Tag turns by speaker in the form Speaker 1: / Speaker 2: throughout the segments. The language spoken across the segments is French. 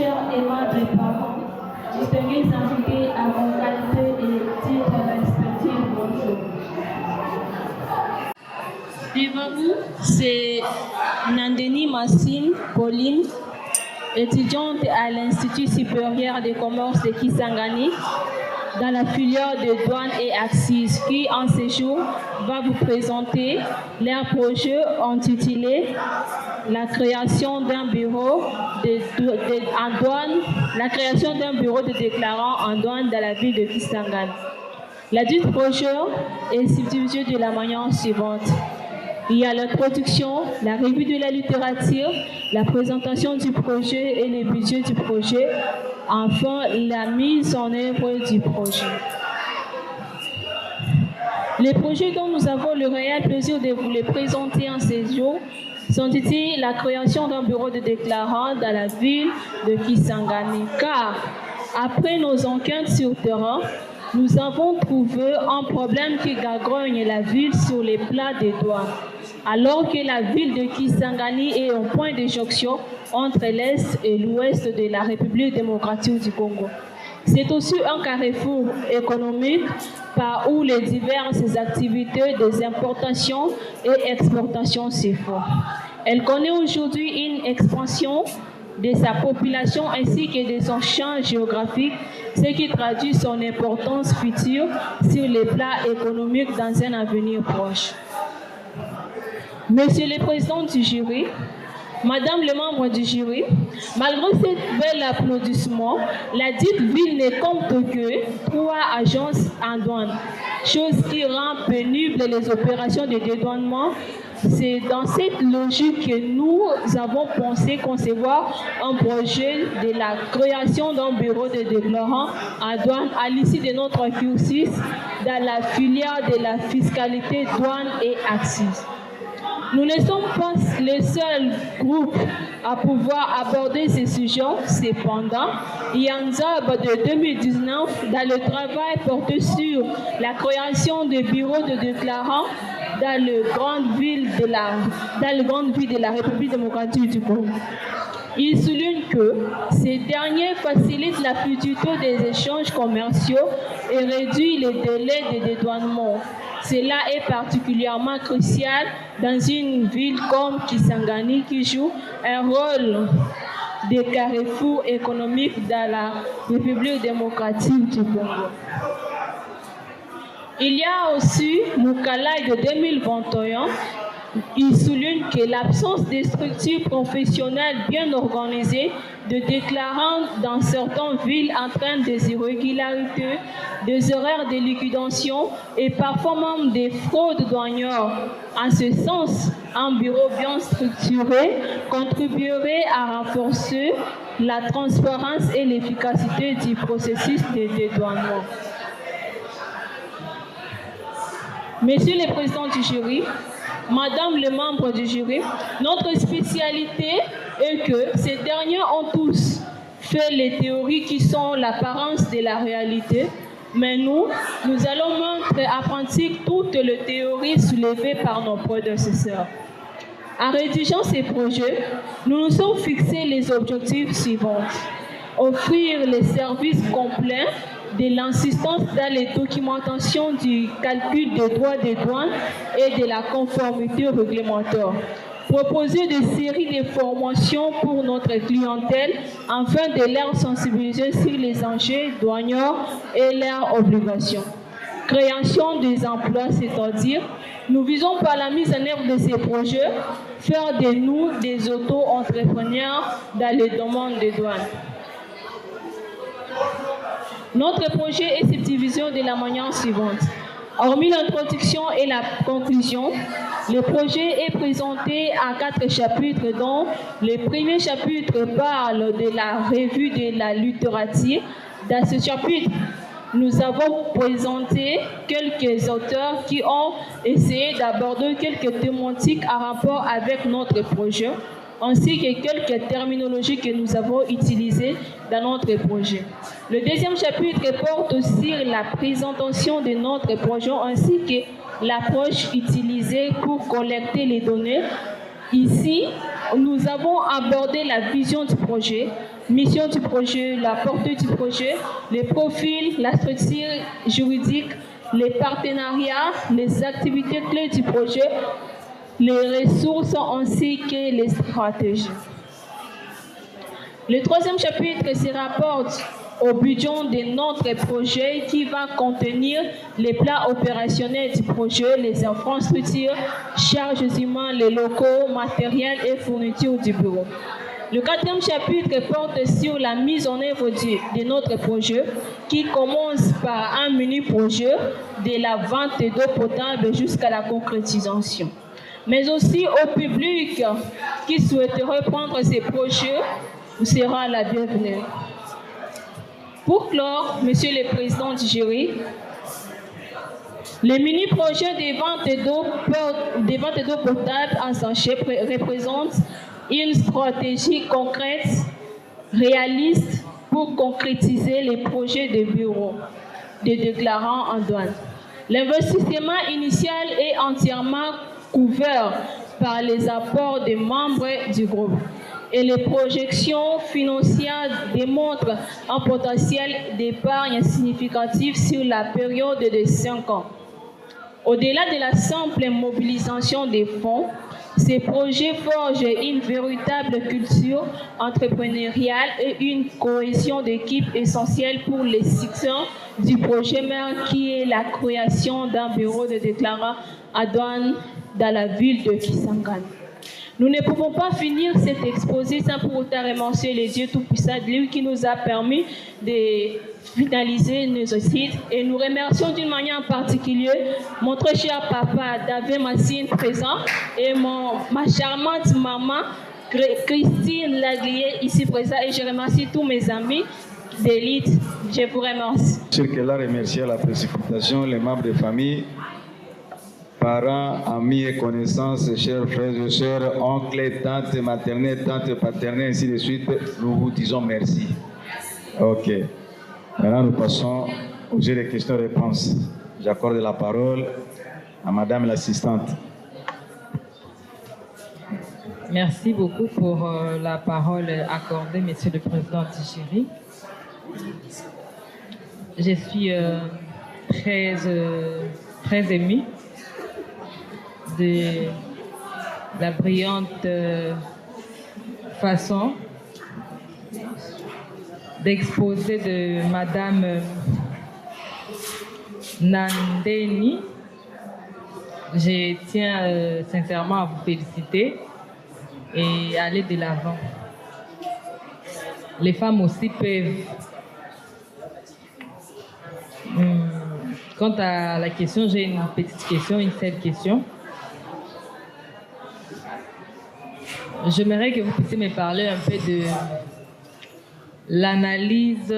Speaker 1: chers aimables parents, distingués invités à vos qualités et titres respectifs, bonjour. Devant vous, c'est Nandini Massine Pauline, étudiante à l'Institut supérieur des commerces de Kisangani, dans la filière de douane et axes, qui en ce jour va vous présenter leur projet intitulé la création d'un bureau en douane, la création d'un bureau de déclarants en douane dans la ville de Kisangani. La dite projet est subdivisée de la manière suivante. Il y a l'introduction, la revue de la littérature, la présentation du projet et le budget du projet, enfin la mise en œuvre du projet. Les projets dont nous avons le réel plaisir de vous les présenter en ces jours s'intitulent la création d'un bureau de déclarants dans la ville de Kisangani. Car après nos enquêtes sur terrain, nous avons trouvé un problème qui gagrogne la ville sur les plats des douanes. Alors que la ville de Kisangani est un point de jonction entre l'Est et l'Ouest de la République démocratique du Congo. C'est aussi un carrefour économique par où les diverses activités des importations et exportations se font. Elle connaît aujourd'hui une expansion de sa population ainsi que de son champ géographique, ce qui traduit son importance future sur les plans économiques dans un avenir proche. Monsieur le Président du jury, Madame le membre du jury, malgré ce bel applaudissement, la dite ville ne compte que 3 agences en douane, chose qui rend pénibles les opérations de dédouanement. C'est dans cette logique que nous avons pensé concevoir un projet de la création d'un bureau de déclarants en douane à l'issue de notre cursus dans la filière de la fiscalité douane et axes. Nous ne sommes pas les seuls groupes à pouvoir aborder ces sujets. Cependant, IANZAB de 2019, dans le travail porté sur la création de bureaux de déclarants dans les grandes villes de la République démocratique du Congo. Il souligne que ces derniers facilitent la fluidité des échanges commerciaux et réduisent les délais de dédouanement. Cela est particulièrement crucial dans une ville comme Kisangani qui joue un rôle de carrefour économique dans la République démocratique du Congo. Il y a aussi Mukala de 2021. Il souligne que l'absence de structures professionnelles bien organisées de déclarants dans certaines villes entraîne des irrégularités, des horaires de liquidation et parfois même des fraudes douanières. En ce sens, un bureau bien structuré contribuerait à renforcer la transparence et l'efficacité du processus de dédouanement. Monsieur le Président du jury, Madame le membre du jury, notre spécialité est que ces derniers ont tous fait les théories qui sont l'apparence de la réalité, mais nous allons montrer à pratique toutes les théories soulevées par nos prédécesseurs. En rédigeant ces projets, nous nous sommes fixés les objectifs suivants. Offrir les services complets de l'insistance dans les documentations du calcul des droits des douanes et de la conformité réglementaire. Proposer des séries de formations pour notre clientèle afin de leur sensibiliser sur les enjeux douaniers et leurs obligations. Création des emplois, c'est-à-dire, nous visons par la mise en œuvre de ces projets faire de nous des auto-entrepreneurs dans le domaine des douanes. Notre projet est subdivisé de la manière suivante. Hormis l'introduction et la conclusion, le projet est présenté en 4 chapitres dont le premier chapitre parle de la revue de la littérature. Dans ce chapitre, nous avons présenté quelques auteurs qui ont essayé d'aborder quelques thématiques en rapport avec notre projet, ainsi que quelques terminologies que nous avons utilisées dans notre projet. Le deuxième chapitre porte sur la présentation de notre projet ainsi que l'approche utilisée pour collecter les données. Ici, nous avons abordé la vision du projet, mission du projet, la portée du projet, les profils, la structure juridique, les partenariats, les activités clés du projet, les ressources ainsi que les stratégies. Le troisième chapitre se rapporte au budget de notre projet qui va contenir les plans opérationnels du projet, les infrastructures, charges humaines, les locaux, matériels et fournitures du bureau. Le quatrième chapitre porte sur la mise en œuvre de notre projet qui commence par un mini-projet de la vente d'eau potable jusqu'à la concrétisation. Mais aussi au public qui souhaiterait prendre ces projets, vous sera la bienvenue. Pour clore, Monsieur le Président du jury, les mini-projets de vente d'eau potable en sachet représentent une stratégie concrète, réaliste pour concrétiser les projets de bureau de déclarants en douane. L'investissement initial est entièrement couvert par les apports des membres du groupe et les projections financières démontrent un potentiel d'épargne significatif sur la période de 5 ans. Au-delà de la simple mobilisation des fonds, ces projets forgent une véritable culture entrepreneuriale et une cohésion d'équipe essentielle pour le succès du projet mère qui est la création d'un bureau de déclarant à douane dans la ville de Kisangani. Nous ne pouvons pas finir cet exposé sans pour autant remercier le Dieu Tout-Puissant, lui qui nous a permis de finaliser nos sites. Et nous remercions d'une manière particulière mon très cher papa David Massine présent et ma charmante maman Christine Laglier ici présent. Et je remercie tous mes amis d'élite. Je vous remercie.
Speaker 2: Je remercie à la précipitation les membres de famille, parents, amis et connaissances, chers frères et sœurs, oncles, tantes, maternelles, tantes, paternelles, ainsi de suite, nous vous disons merci. Ok. Maintenant, nous passons aux jeux de questions-réponses. J'accorde la parole à Madame l'assistante.
Speaker 3: Merci beaucoup pour la parole accordée, Monsieur le Président du jury. Je suis très émue de la brillante façon d'exposer de Madame Nandeni. Je tiens sincèrement à vous féliciter et aller de l'avant. Les femmes aussi peuvent. Quant à la question, j'ai une petite question, une seule question. J'aimerais que vous puissiez me parler un peu de l'analyse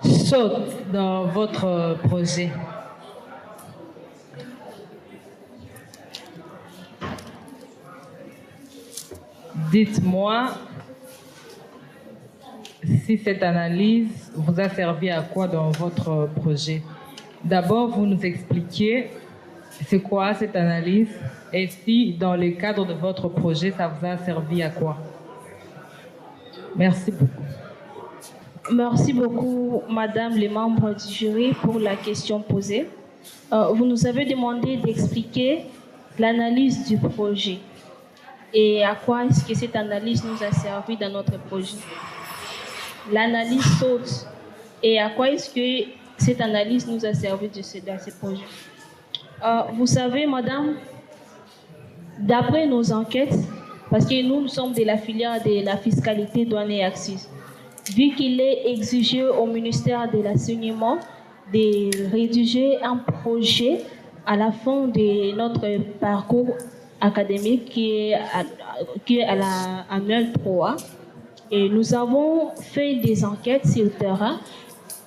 Speaker 3: SWOT dans votre projet. Dites-moi si cette analyse vous a servi à quoi dans votre projet. D'abord, vous nous expliquiez c'est quoi cette analyse et si dans le cadre de votre projet, ça vous a servi à quoi. Merci beaucoup.
Speaker 1: Merci beaucoup, Madame les membres du jury, pour la question posée. Vous nous avez demandé d'expliquer l'analyse du projet et à quoi est-ce que cette analyse nous a servi dans notre projet. L'analyse SWOT et à quoi est-ce que cette analyse nous a servi dans ce projet. Vous savez, Madame, d'après nos enquêtes, parce que nous sommes de la filière de la fiscalité, douane et accises, vu qu'il est exigé au ministère de l'Enseignement de rédiger un projet à la fin de notre parcours académique qui est à l'annuel 3. Et nous avons fait des enquêtes sur le terrain.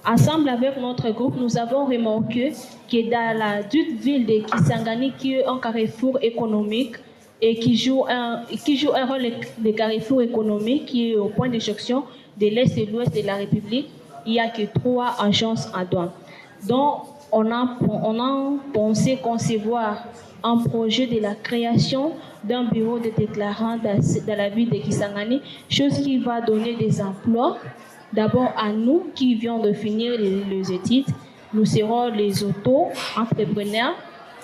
Speaker 1: Ensemble avec notre groupe, nous avons remarqué que dans la dite ville de Kisangani, qui est un carrefour économique et qui joue un rôle de carrefour économique qui est au point de jonction de l'Est et de l'Ouest de la République, il n'y a que 3 agences en douane. Donc, on a pensé concevoir un projet de la création d'un bureau de déclarants dans la ville de Kisangani, chose qui va donner des emplois. D'abord à nous qui venons de finir les études, nous serons les auto-entrepreneurs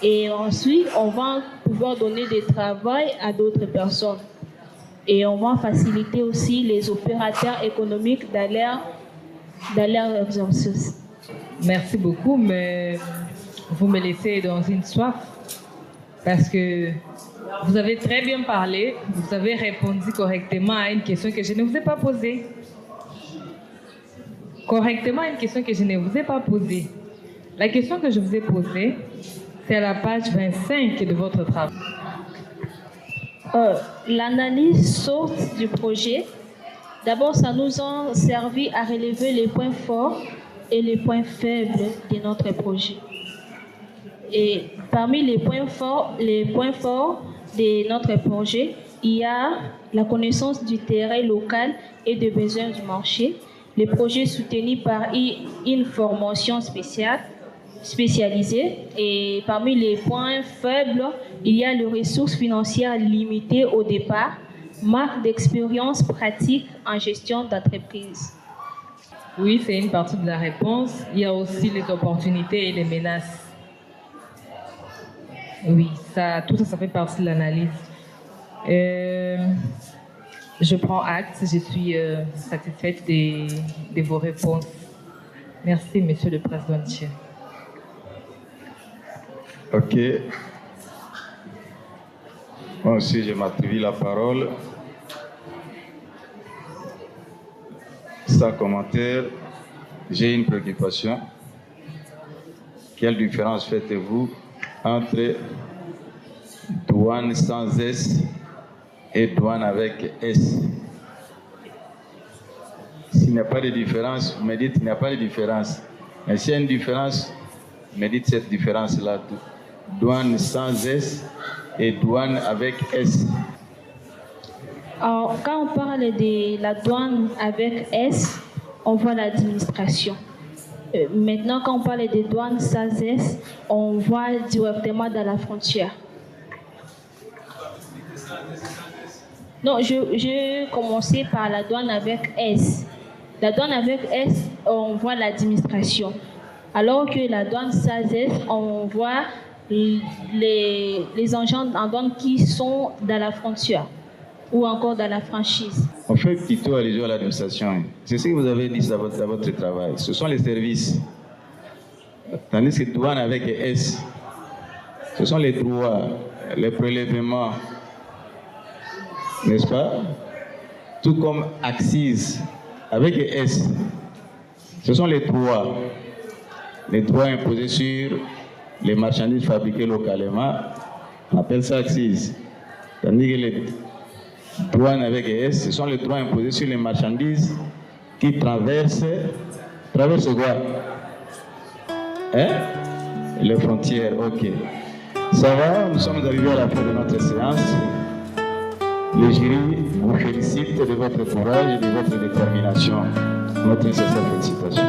Speaker 1: et ensuite on va pouvoir donner du travail à d'autres personnes. Et on va faciliter aussi les opérateurs économiques dans leur exercice.
Speaker 3: Merci beaucoup, mais vous me laissez dans une soif parce que vous avez très bien parlé, vous avez répondu correctement à une question que je ne vous ai pas posée. Correctement à une question que je ne vous ai pas posée. La question que je vous ai posée, c'est à la page 25 de votre travail.
Speaker 1: L'analyse source du projet, d'abord, ça nous a servi à relever les points forts et les points faibles de notre projet. Et parmi les points forts de notre projet, il y a la connaissance du terrain local et des besoins du marché. Le projet soutenu par une formation spécialisée. Et parmi les points faibles, il y a les ressources financières limitées au départ, manque d'expérience pratique en gestion d'entreprise.
Speaker 3: Oui, c'est une partie de la réponse. Il y a aussi les opportunités et les menaces. Oui, tout ça fait partie de l'analyse. Je prends acte, je suis satisfaite de vos réponses. Merci, Monsieur le Président.
Speaker 2: Ok. Moi aussi, je m'attribue la parole. Sans commentaire, j'ai une préoccupation. Quelle différence faites-vous entre douane sans S et douane avec S? S'il n'y a pas de différence, vous me dites qu'il n'y a pas de différence. Mais s'il y a une différence, vous me dites cette différence-là. Douane sans S et douane avec S.
Speaker 1: Alors, quand on parle de la douane avec S, on voit l'administration. Maintenant, quand on parle de douane sans S, on voit directement dans la frontière. Non, je commençais par la douane avec S. La douane avec S, on voit l'administration. Alors que la douane sans S, on voit les agents en douane qui sont dans la frontière ou encore dans la franchise.
Speaker 2: On fait plutôt allusion à l'administration. C'est ce que vous avez dit dans votre travail. Ce sont les services. Tandis que douane avec S, ce sont les droits, les prélèvements, n'est-ce pas? Tout comme Axis avec S, ce sont les droits imposés sur les marchandises fabriquées localement. On appelle ça Axis. Tandis que les douanes avec S, ce sont les droits imposés sur les marchandises qui traversent quoi? Les frontières, ok. Ça va, nous sommes arrivés à la fin de notre séance. Le jury vous félicite de votre courage et de votre détermination. Notre sincère félicitation.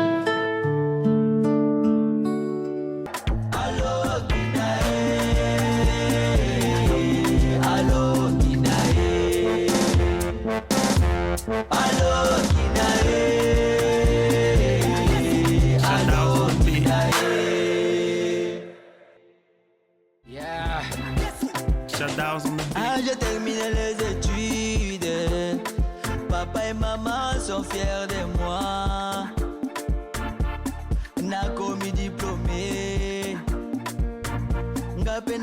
Speaker 4: J'ai terminé les études. Papa et maman sont fiers de moi. N'a commis diplômé. N'a commis